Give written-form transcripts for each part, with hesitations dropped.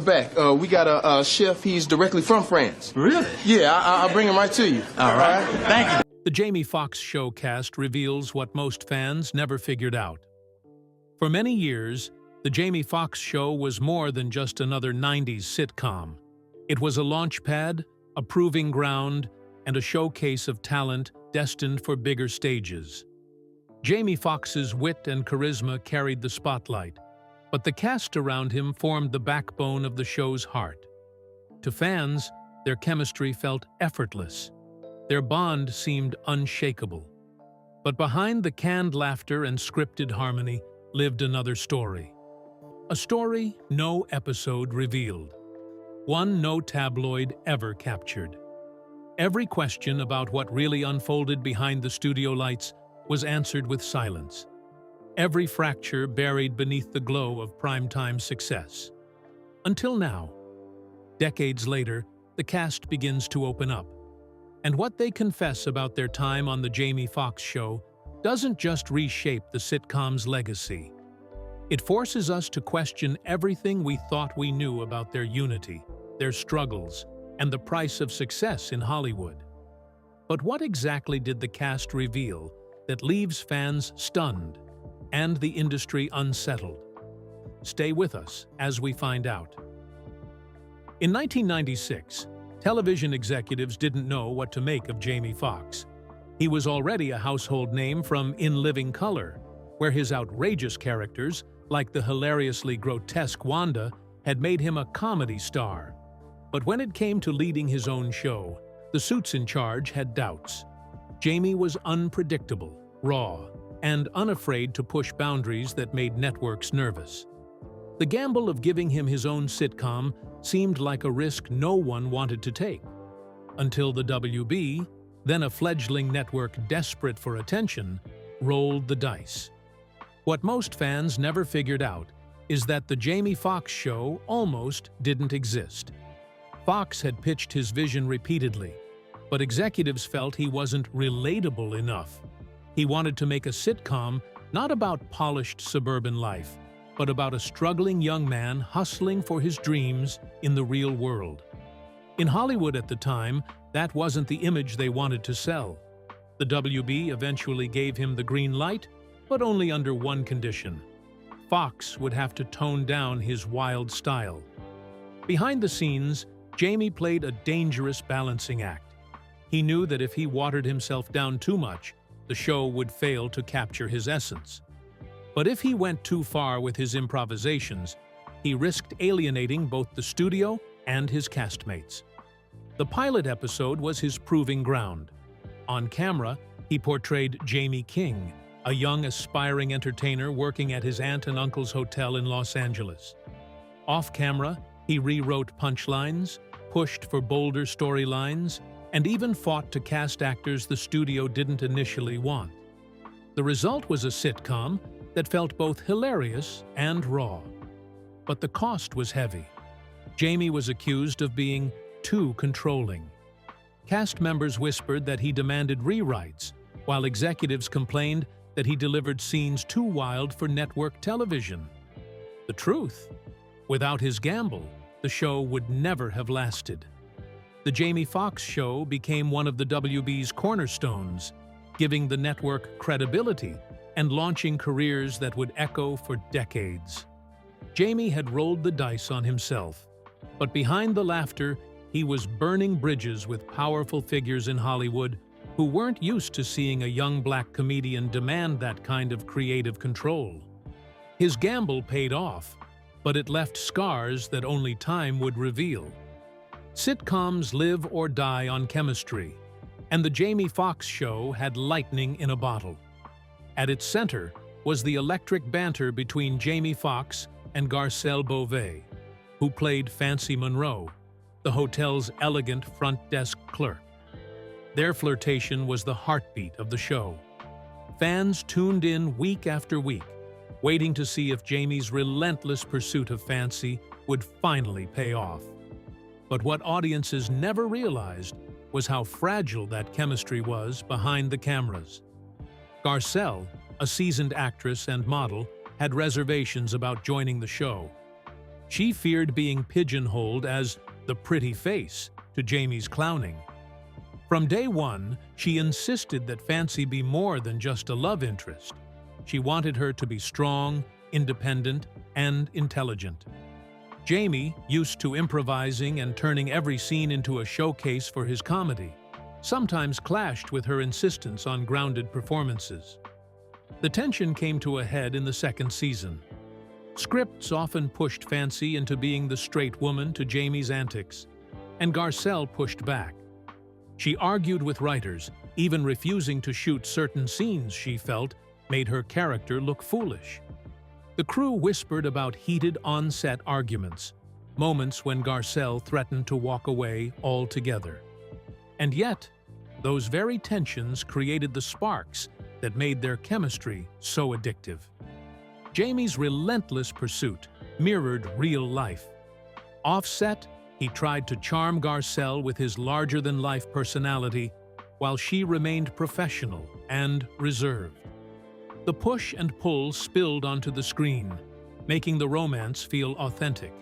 back. We got a chef. He's directly from France. Really? Yeah, I'll bring him right to you. All right. Thank you. The Jamie Foxx show cast reveals what most fans never figured out. For many years, the Jamie Foxx show was more than just another 90s sitcom. It was a launchpad, a proving ground, and a showcase of talent destined for bigger stages. Jamie Foxx's wit and charisma carried the spotlight, but the cast around him formed the backbone of the show's heart. To fans, their chemistry felt effortless. Their bond seemed unshakable. But behind the canned laughter and scripted harmony lived another story. A story no episode revealed. One no tabloid ever captured. Every question about what really unfolded behind the studio lights was answered with silence. Every fracture buried beneath the glow of primetime success. Until now. Decades later, the cast begins to open up. And what they confess about their time on the Jamie Foxx show doesn't just reshape the sitcom's legacy. It forces us to question everything we thought we knew about their unity, their struggles, and the price of success in Hollywood. But what exactly did the cast reveal that leaves fans stunned and the industry unsettled? Stay with us as we find out. In 1996, television executives didn't know what to make of Jamie Foxx. He was already a household name from In Living Color, where his outrageous characters, like the hilariously grotesque Wanda, had made him a comedy star. But when it came to leading his own show, the suits in charge had doubts. Jamie was unpredictable, raw, and unafraid to push boundaries that made networks nervous. The gamble of giving him his own sitcom seemed like a risk no one wanted to take. Until the WB, then a fledgling network desperate for attention, rolled the dice. What most fans never figured out is that the Jamie Foxx show almost didn't exist. Fox had pitched his vision repeatedly, but executives felt he wasn't relatable enough. He wanted to make a sitcom not about polished suburban life, but about a struggling young man hustling for his dreams in the real world. In Hollywood at the time, that wasn't the image they wanted to sell. The WB eventually gave him the green light, but only under one condition. Fox would have to tone down his wild style. Behind the scenes, Jamie played a dangerous balancing act. He knew that if he watered himself down too much, the show would fail to capture his essence. But if he went too far with his improvisations, he risked alienating both the studio and his castmates. The pilot episode was his proving ground. On camera, he portrayed Jamie King, a young aspiring entertainer working at his aunt and uncle's hotel in Los Angeles. Off camera, he rewrote punchlines, pushed for bolder storylines, and even fought to cast actors the studio didn't initially want. The result was a sitcom that felt both hilarious and raw. But the cost was heavy. Jamie was accused of being too controlling. Cast members whispered that he demanded rewrites, while executives complained that he delivered scenes too wild for network television. The truth: without his gamble, the show would never have lasted. The Jamie Foxx show became one of the WB's cornerstones, giving the network credibility and launching careers that would echo for decades. Jamie had rolled the dice on himself, but behind the laughter, he was burning bridges with powerful figures in Hollywood who weren't used to seeing a young black comedian demand that kind of creative control. His gamble paid off, but it left scars that only time would reveal. Sitcoms live or die on chemistry, and the Jamie Foxx show had lightning in a bottle. At its center was the electric banter between Jamie Foxx and Garcelle Beauvais, who played Fancy Monroe, the hotel's elegant front desk clerk. Their flirtation was the heartbeat of the show. Fans tuned in week after week, waiting to see if Jamie's relentless pursuit of Fancy would finally pay off. But what audiences never realized was how fragile that chemistry was behind the cameras. Garcelle, a seasoned actress and model, had reservations about joining the show. She feared being pigeonholed as the pretty face to Jamie's clowning. From day one, she insisted that Fancy be more than just a love interest. She wanted her to be strong, independent, and intelligent. Jamie, used to improvising and turning every scene into a showcase for his comedy, sometimes clashed with her insistence on grounded performances. The tension came to a head in the second season. Scripts often pushed Fancy into being the straight woman to Jamie's antics, and Garcelle pushed back. She argued with writers, even refusing to shoot certain scenes she felt made her character look foolish. The crew whispered about heated on-set arguments, moments when Garcelle threatened to walk away altogether. And yet, those very tensions created the sparks that made their chemistry so addictive. Jamie's relentless pursuit mirrored real life. Off-set, he tried to charm Garcelle with his larger-than-life personality, while she remained professional and reserved. The push and pull spilled onto the screen, making the romance feel authentic.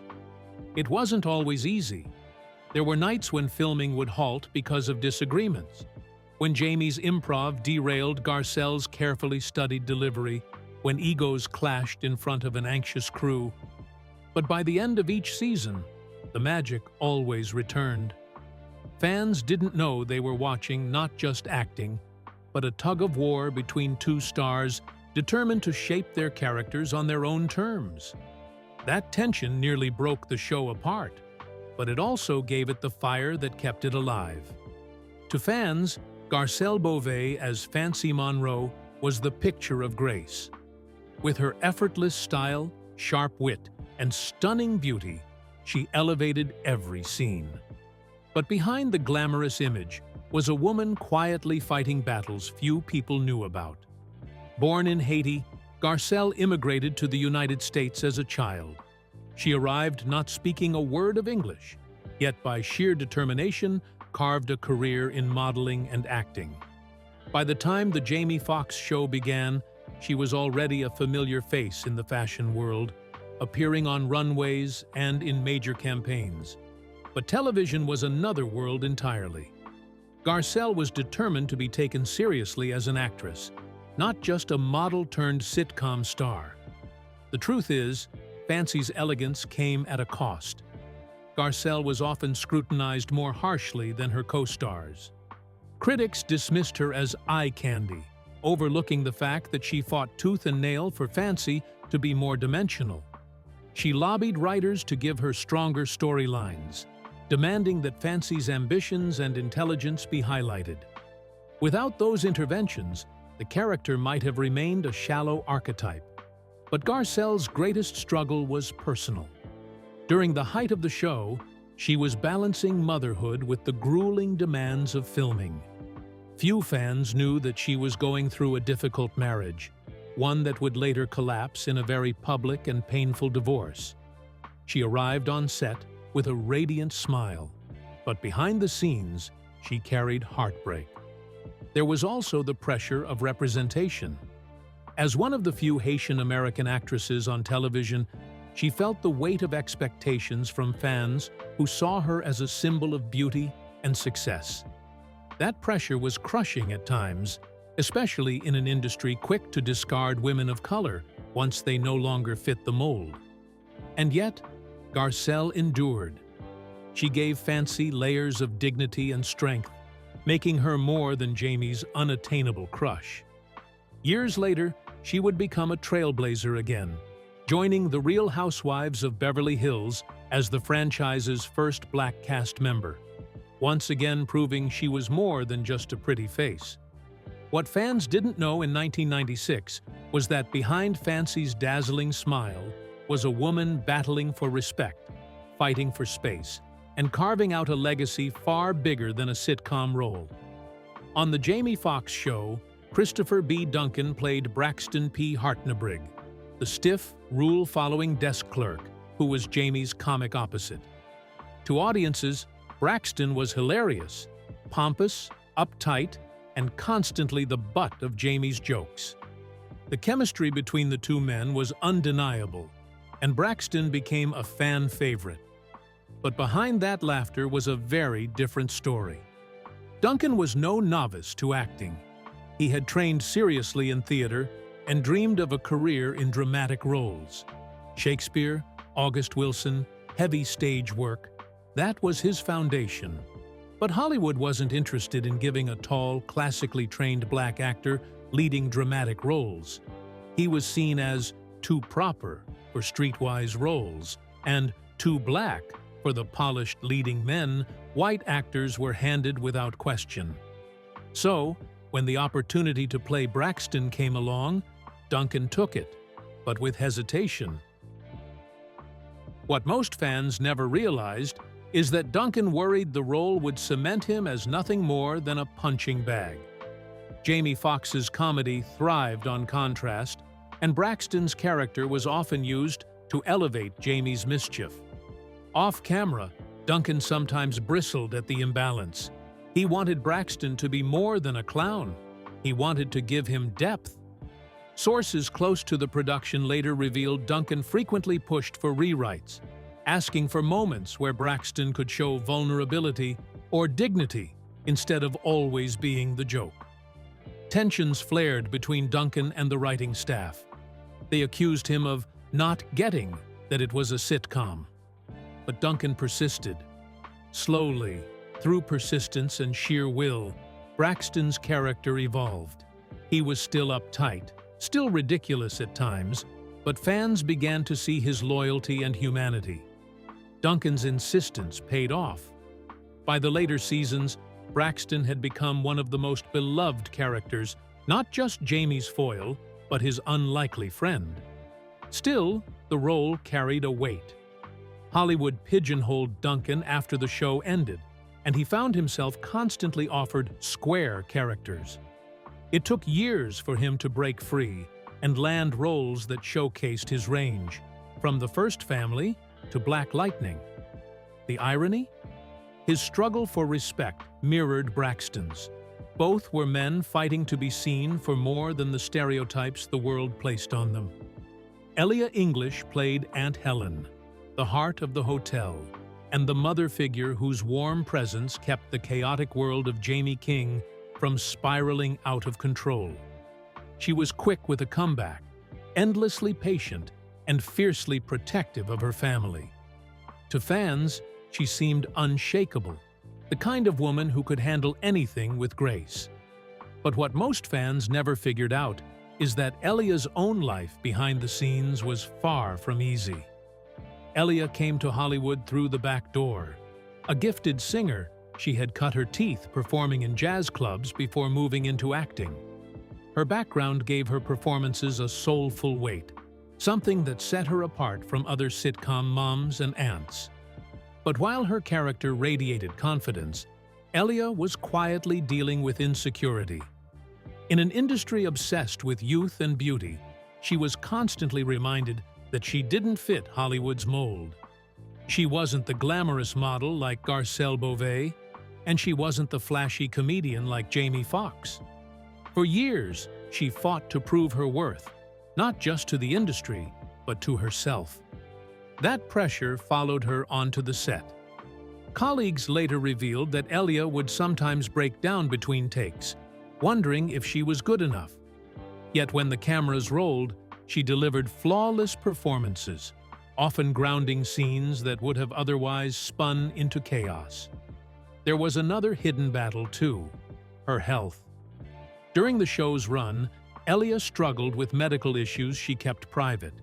It wasn't always easy. There were nights when filming would halt because of disagreements, when Jamie's improv derailed Garcelle's carefully studied delivery, when egos clashed in front of an anxious crew. But by the end of each season, the magic always returned. Fans didn't know they were watching not just acting, but a tug-of-war between two stars determined to shape their characters on their own terms. That tension nearly broke the show apart, but it also gave it the fire that kept it alive. To fans, Garcelle Beauvais as Fancy Monroe was the picture of grace. With her effortless style, sharp wit, and stunning beauty, she elevated every scene. But behind the glamorous image was a woman quietly fighting battles few people knew about. Born in Haiti, Garcelle immigrated to the United States as a child. She arrived not speaking a word of English, yet by sheer determination carved a career in modeling and acting. By the time the Jamie Foxx show began, she was already a familiar face in the fashion world, appearing on runways and in major campaigns. But television was another world entirely. Garcelle was determined to be taken seriously as an actress, not just a model-turned-sitcom star. The truth is, Fancy's elegance came at a cost. Garcelle was often scrutinized more harshly than her co-stars. Critics dismissed her as eye candy, overlooking the fact that she fought tooth and nail for Fancy to be more dimensional. She lobbied writers to give her stronger storylines, demanding that Fancy's ambitions and intelligence be highlighted. Without those interventions, the character might have remained a shallow archetype. But Garcelle's greatest struggle was personal. During the height of the show, she was balancing motherhood with the grueling demands of filming. Few fans knew that she was going through a difficult marriage, one that would later collapse in a very public and painful divorce. She arrived on set with a radiant smile, but behind the scenes, she carried heartbreak. There was also the pressure of representation. As one of the few Haitian-American actresses on television, she felt the weight of expectations from fans who saw her as a symbol of beauty and success. That pressure was crushing at times, especially in an industry quick to discard women of color once they no longer fit the mold. And yet, Garcelle endured. She gave Fancy layers of dignity and strength, making her more than Jamie's unattainable crush. Years later, she would become a trailblazer again, joining the Real Housewives of Beverly Hills as the franchise's first black cast member, once again proving she was more than just a pretty face. What fans didn't know in 1996 was that behind Fancy's dazzling smile was a woman battling for respect, fighting for space, and carving out a legacy far bigger than a sitcom role. On the Jamie Foxx show, Christopher B. Duncan played Braxton P. Hartnebrig, the stiff, rule-following desk clerk who was Jamie's comic opposite. To audiences, Braxton was hilarious, pompous, uptight, and constantly the butt of Jamie's jokes. The chemistry between the two men was undeniable, and Braxton became a fan favorite. But behind that laughter was a very different story. Duncan was no novice to acting. He had trained seriously in theater and dreamed of a career in dramatic roles. Shakespeare, August Wilson, heavy stage work, that was his foundation. But Hollywood wasn't interested in giving a tall, classically trained black actor leading dramatic roles. He was seen as too proper for streetwise roles and too black for the polished leading men white actors were handed without question. So, when the opportunity to play Braxton came along, Duncan took it, but with hesitation. What most fans never realized is that Duncan worried the role would cement him as nothing more than a punching bag. Jamie Foxx's comedy thrived on contrast, and Braxton's character was often used to elevate Jamie's mischief. Off-camera, Duncan sometimes bristled at the imbalance. He wanted Braxton to be more than a clown. He wanted to give him depth. Sources close to the production later revealed Duncan frequently pushed for rewrites, asking for moments where Braxton could show vulnerability or dignity instead of always being the joke. Tensions flared between Duncan and the writing staff. They accused him of not getting that it was a sitcom. But Duncan persisted. Slowly, through persistence and sheer will, Braxton's character evolved. He was still uptight, still ridiculous at times, but fans began to see his loyalty and humanity. Duncan's insistence paid off. By the later seasons, Braxton had become one of the most beloved characters, not just Jamie's foil, but his unlikely friend. Still, the role carried a weight. Hollywood pigeonholed Duncan after the show ended, and he found himself constantly offered square characters. It took years for him to break free and land roles that showcased his range, from The First Family to Black Lightning. The irony? His struggle for respect mirrored Braxton's. Both were men fighting to be seen for more than the stereotypes the world placed on them. Ellia English played Aunt Helen, the heart of the hotel, and the mother figure whose warm presence kept the chaotic world of Jamie King from spiraling out of control. She was quick with a comeback, endlessly patient, and fiercely protective of her family. To fans, she seemed unshakable, the kind of woman who could handle anything with grace. But what most fans never figured out is that Ellia's own life behind the scenes was far from easy. Ellia came to Hollywood through the back door. A gifted singer, she had cut her teeth performing in jazz clubs before moving into acting. Her background gave her performances a soulful weight, something that set her apart from other sitcom moms and aunts. But while her character radiated confidence, Ellia was quietly dealing with insecurity. In an industry obsessed with youth and beauty, she was constantly reminded that she didn't fit Hollywood's mold. She wasn't the glamorous model like Garcelle Beauvais, and she wasn't the flashy comedian like Jamie Foxx. For years, she fought to prove her worth, not just to the industry, but to herself. That pressure followed her onto the set. Colleagues later revealed that Ellia would sometimes break down between takes, wondering if she was good enough. Yet when the cameras rolled, she delivered flawless performances, often grounding scenes that would have otherwise spun into chaos. There was another hidden battle too, her health. During the show's run, Ellia struggled with medical issues she kept private,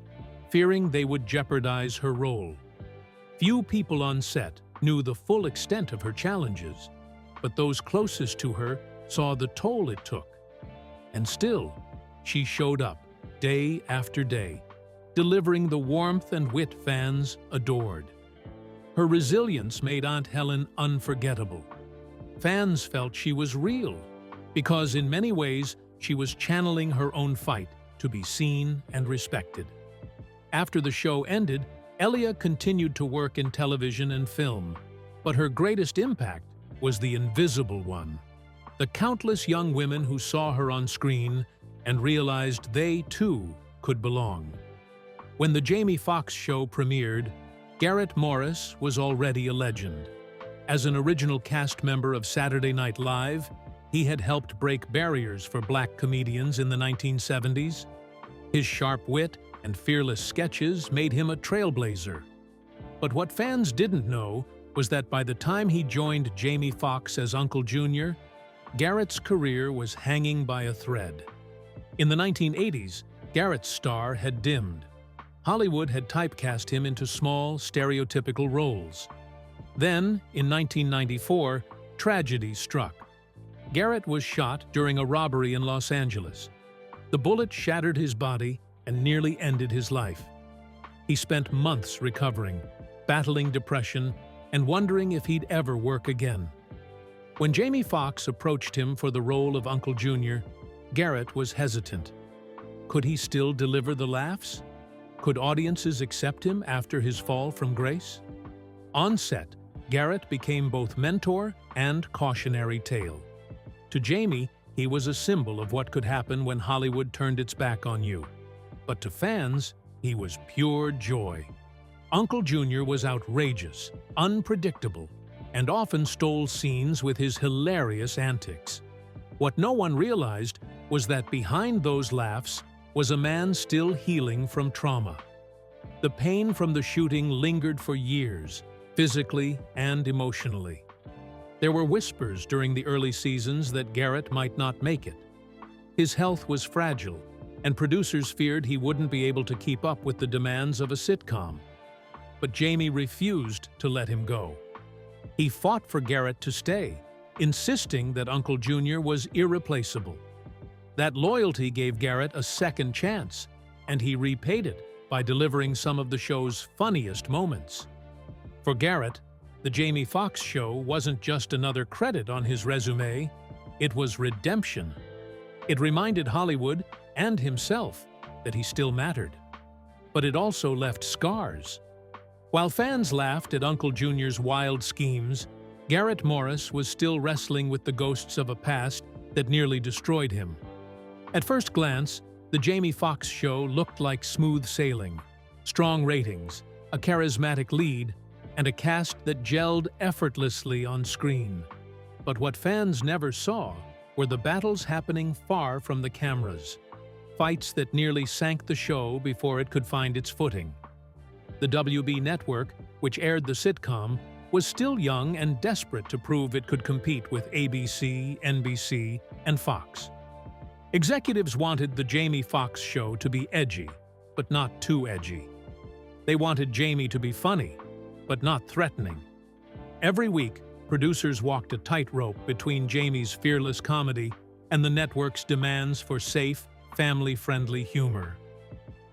fearing they would jeopardize her role. Few people on set knew the full extent of her challenges, but those closest to her saw the toll it took. And still, she showed up, day after day, delivering the warmth and wit fans adored. Her resilience made Aunt Helen unforgettable. Fans felt she was real, because in many ways she was channeling her own fight to be seen and respected. After the show ended, Ellia continued to work in television and film, but her greatest impact was the invisible one. The countless young women who saw her on screen and realized they, too, could belong. When the Jamie Foxx show premiered, Garrett Morris was already a legend. As an original cast member of Saturday Night Live, he had helped break barriers for black comedians in the 1970s. His sharp wit and fearless sketches made him a trailblazer. But what fans didn't know was that by the time he joined Jamie Foxx as Uncle Junior, Garrett's career was hanging by a thread. In the 1980s, Garrett's star had dimmed. Hollywood had typecast him into small, stereotypical roles. Then, in 1994, tragedy struck. Garrett was shot during a robbery in Los Angeles. The bullet shattered his body and nearly ended his life. He spent months recovering, battling depression, and wondering if he'd ever work again. When Jamie Foxx approached him for the role of Uncle Junior, Garrett was hesitant. Could he still deliver the laughs? Could audiences accept him after his fall from grace? On set, Garrett became both mentor and cautionary tale. To Jamie, he was a symbol of what could happen when Hollywood turned its back on you. But to fans, he was pure joy. Uncle Junior was outrageous, unpredictable, and often stole scenes with his hilarious antics. What no one realized was that behind those laughs was a man still healing from trauma. The pain from the shooting lingered for years, physically and emotionally. There were whispers during the early seasons that Garrett might not make it. His health was fragile, and producers feared he wouldn't be able to keep up with the demands of a sitcom. But Jamie refused to let him go. He fought for Garrett to stay, insisting that Uncle Junior was irreplaceable. That loyalty gave Garrett a second chance, and he repaid it by delivering some of the show's funniest moments. For Garrett, the Jamie Foxx show wasn't just another credit on his resume, it was redemption. It reminded Hollywood and himself that he still mattered. But it also left scars. While fans laughed at Uncle Junior's wild schemes, Garrett Morris was still wrestling with the ghosts of a past that nearly destroyed him. At first glance, the Jamie Foxx show looked like smooth sailing, strong ratings, a charismatic lead, and a cast that gelled effortlessly on screen. But what fans never saw were the battles happening far from the cameras, fights that nearly sank the show before it could find its footing. The WB network, which aired the sitcom, was still young and desperate to prove it could compete with ABC, NBC, and Fox. Executives wanted the Jamie Foxx show to be edgy, but not too edgy. They wanted Jamie to be funny, but not threatening. Every week, producers walked a tightrope between Jamie's fearless comedy and the network's demands for safe, family-friendly humor.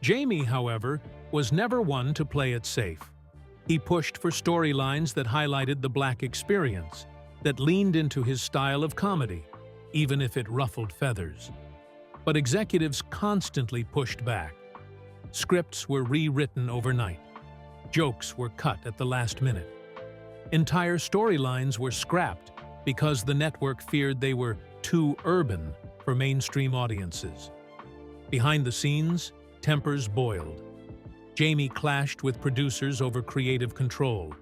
Jamie, however, was never one to play it safe. He pushed for storylines that highlighted the black experience, that leaned into his style of comedy, even if it ruffled feathers. But executives constantly pushed back. Scripts were rewritten overnight. Jokes were cut at the last minute. Entire storylines were scrapped because the network feared they were too urban for mainstream audiences. Behind the scenes, tempers boiled. Jamie clashed with producers over creative control,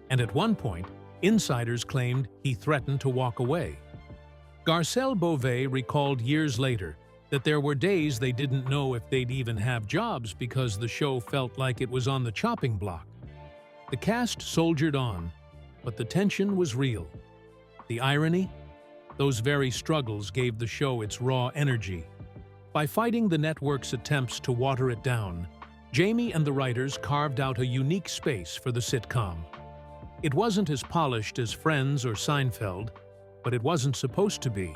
and at one point, insiders claimed he threatened to walk away. Garcelle recalled years later that there were days they didn't know if they'd even have jobs because the show felt like it was on the chopping block. The cast soldiered on, but the tension was real. The irony? Those very struggles gave the show its raw energy. By fighting the network's attempts to water it down, Jamie and the writers carved out a unique space for the sitcom. It wasn't as polished as Friends or Seinfeld, but it wasn't supposed to be.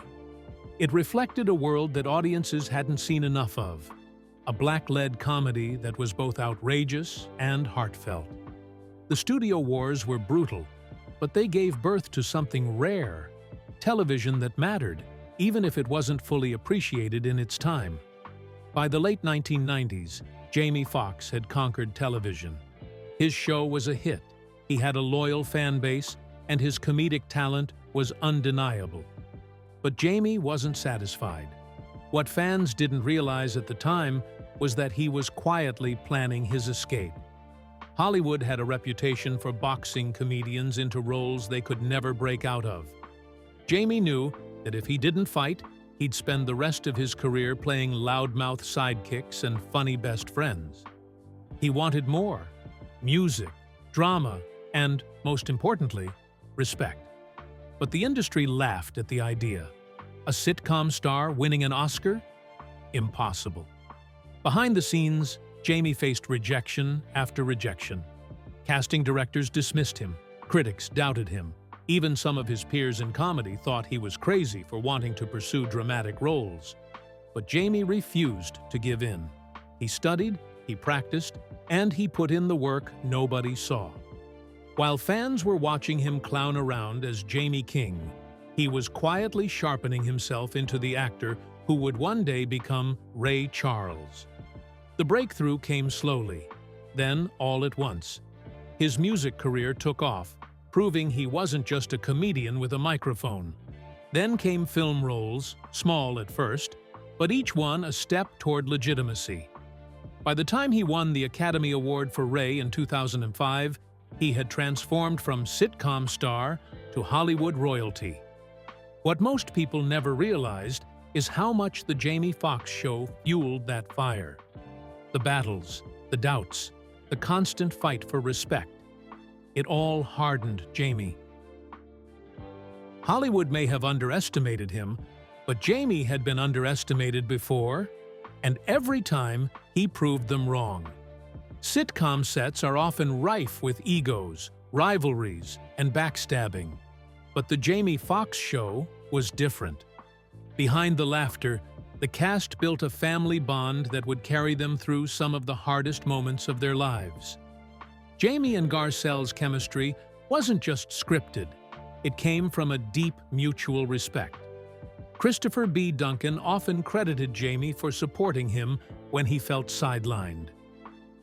It reflected a world that audiences hadn't seen enough of, a black-led comedy that was both outrageous and heartfelt. The studio wars were brutal, but they gave birth to something rare, television that mattered, even if it wasn't fully appreciated in its time. By the late 1990s, Jamie Foxx had conquered television. His show was a hit, he had a loyal fan base, and his comedic talent was undeniable. But Jamie wasn't satisfied. What fans didn't realize at the time was that he was quietly planning his escape. Hollywood had a reputation for boxing comedians into roles they could never break out of. Jamie knew that if he didn't fight, he'd spend the rest of his career playing loudmouth sidekicks and funny best friends. He wanted more: music, drama, and, most importantly, respect. But the industry laughed at the idea. A sitcom star winning an Oscar? Impossible. Behind the scenes, Jamie faced rejection after rejection. Casting directors dismissed him, critics doubted him. Even some of his peers in comedy thought he was crazy for wanting to pursue dramatic roles. But Jamie refused to give in. He studied, he practiced, and he put in the work nobody saw. While fans were watching him clown around as Jamie King, he was quietly sharpening himself into the actor who would one day become Ray Charles. The breakthrough came slowly, then all at once. His music career took off, proving he wasn't just a comedian with a microphone. Then came film roles, small at first, but each one a step toward legitimacy. By the time he won the Academy Award for Ray in 2005, he had transformed from sitcom star to Hollywood royalty. What most people never realized is how much the Jamie Foxx show fueled that fire. The battles, the doubts, the constant fight for respect. It all hardened Jamie. Hollywood may have underestimated him, but Jamie had been underestimated before, and every time he proved them wrong. Sitcom sets are often rife with egos, rivalries, and backstabbing. But the Jamie Foxx show was different. Behind the laughter, the cast built a family bond that would carry them through some of the hardest moments of their lives. Jamie and Garcelle's chemistry wasn't just scripted. It came from a deep mutual respect. Christopher B. Duncan often credited Jamie for supporting him when he felt sidelined.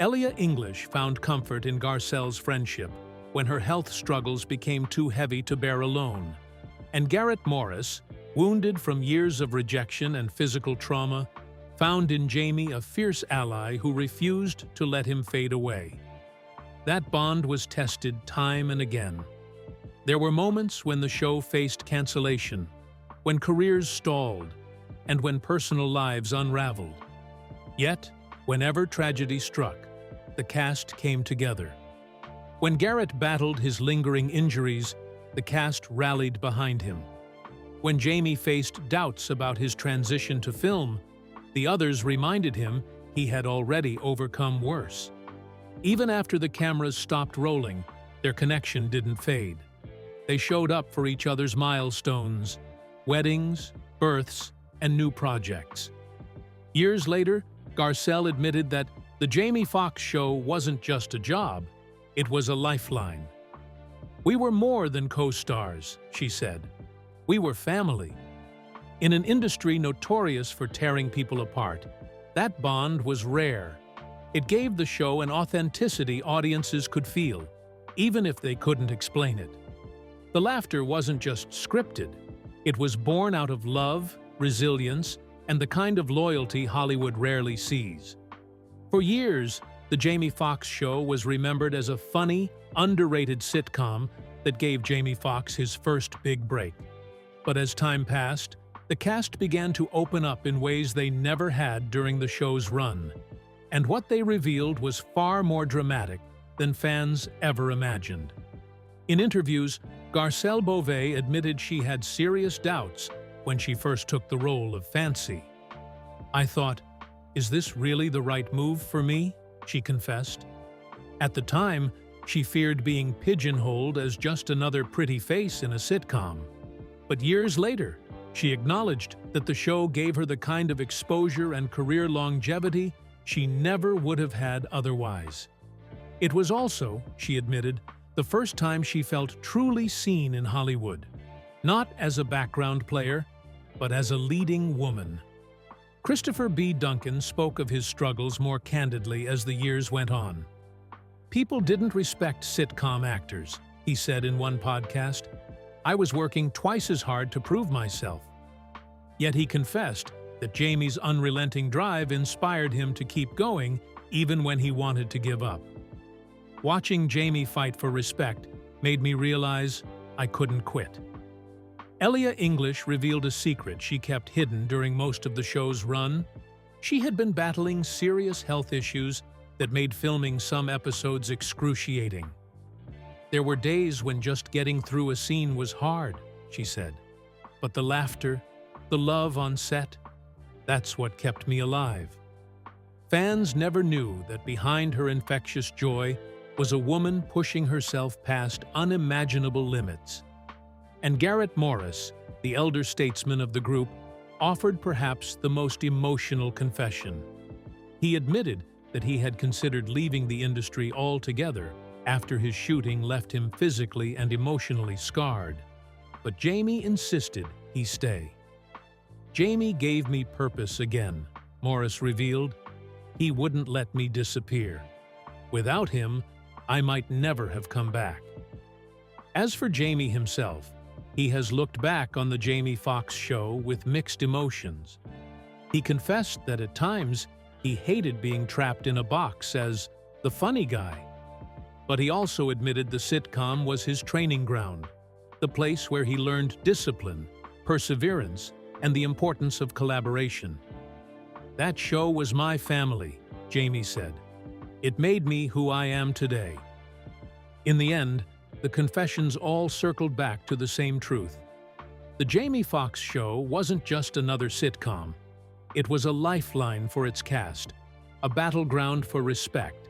Ellia English found comfort in Garcelle's friendship when her health struggles became too heavy to bear alone. And Garrett Morris, wounded from years of rejection and physical trauma, found in Jamie a fierce ally who refused to let him fade away. That bond was tested time and again. There were moments when the show faced cancellation, when careers stalled, and when personal lives unraveled. Yet, whenever tragedy struck, the cast came together. When Garrett battled his lingering injuries, the cast rallied behind him. When Jamie faced doubts about his transition to film, the others reminded him he had already overcome worse. Even after the cameras stopped rolling, their connection didn't fade. They showed up for each other's milestones, weddings, births, and new projects. Years later, Garcelle admitted that the Jamie Foxx show wasn't just a job, it was a lifeline. "We were more than co-stars," she said. "We were family." In an industry notorious for tearing people apart, that bond was rare. It gave the show an authenticity audiences could feel, even if they couldn't explain it. The laughter wasn't just scripted. It was born out of love, resilience, and the kind of loyalty Hollywood rarely sees. For years, the Jamie Foxx show was remembered as a funny, underrated sitcom that gave Jamie Foxx his first big break. But as time passed, the cast began to open up in ways they never had during the show's run. And what they revealed was far more dramatic than fans ever imagined. In interviews, Garcelle Beauvais admitted she had serious doubts when she first took the role of Fancy. "I thought, is this really the right move for me?" she confessed. At the time, she feared being pigeonholed as just another pretty face in a sitcom. But years later, she acknowledged that the show gave her the kind of exposure and career longevity she never would have had otherwise. It was also, she admitted, the first time she felt truly seen in Hollywood, not as a background player, but as a leading woman. Christopher B. Duncan spoke of his struggles more candidly as the years went on. "People didn't respect sitcom actors," he said in one podcast. "I was working twice as hard to prove myself." Yet he confessed that Jamie's unrelenting drive inspired him to keep going even when he wanted to give up. Watching Jamie fight for respect made me realize I couldn't quit. Ellia English revealed a secret she kept hidden during most of the show's run. She had been battling serious health issues that made filming some episodes excruciating. There were days when just getting through a scene was hard, she said. But the laughter, the love on set, that's what kept me alive. Fans never knew that behind her infectious joy was a woman pushing herself past unimaginable limits. And Garrett Morris, the elder statesman of the group, offered perhaps the most emotional confession. He admitted that he had considered leaving the industry altogether after his shooting left him physically and emotionally scarred. But Jamie insisted he stay. "Jamie gave me purpose again," Morris revealed. "He wouldn't let me disappear. Without him, I might never have come back." As for Jamie himself, he has looked back on the Jamie Foxx show with mixed emotions. He confessed that at times he hated being trapped in a box as the funny guy. But he also admitted the sitcom was his training ground, the place where he learned discipline, perseverance, and the importance of collaboration. "That show was my family," Jamie said. "It made me who I am today." In the end, the confessions all circled back to the same truth. The Jamie Foxx show wasn't just another sitcom. It was a lifeline for its cast, a battleground for respect,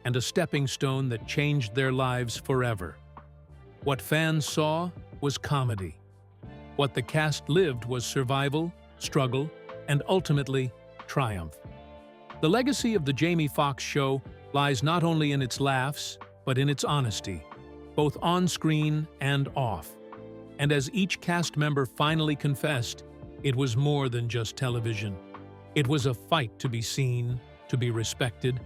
and a stepping stone that changed their lives forever. What fans saw was comedy. What the cast lived was survival, struggle, and ultimately, triumph. The legacy of the Jamie Foxx show lies not only in its laughs, but in its honesty, both on-screen and off. And as each cast member finally confessed, it was more than just television. It was a fight to be seen, to be respected,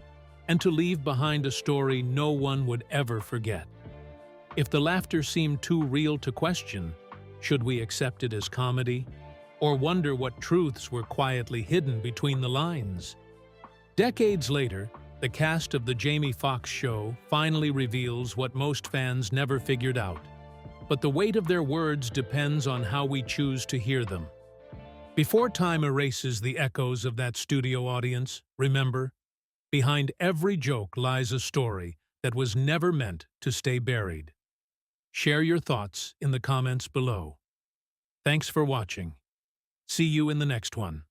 and to leave behind a story no one would ever forget. If the laughter seemed too real to question, should we accept it as comedy, or wonder what truths were quietly hidden between the lines? Decades later, the cast of the Jamie Foxx show finally reveals what most fans never figured out. But the weight of their words depends on how we choose to hear them. Before time erases the echoes of that studio audience, remember, behind every joke lies a story that was never meant to stay buried. Share your thoughts in the comments below. Thanks for watching. See you in the next one.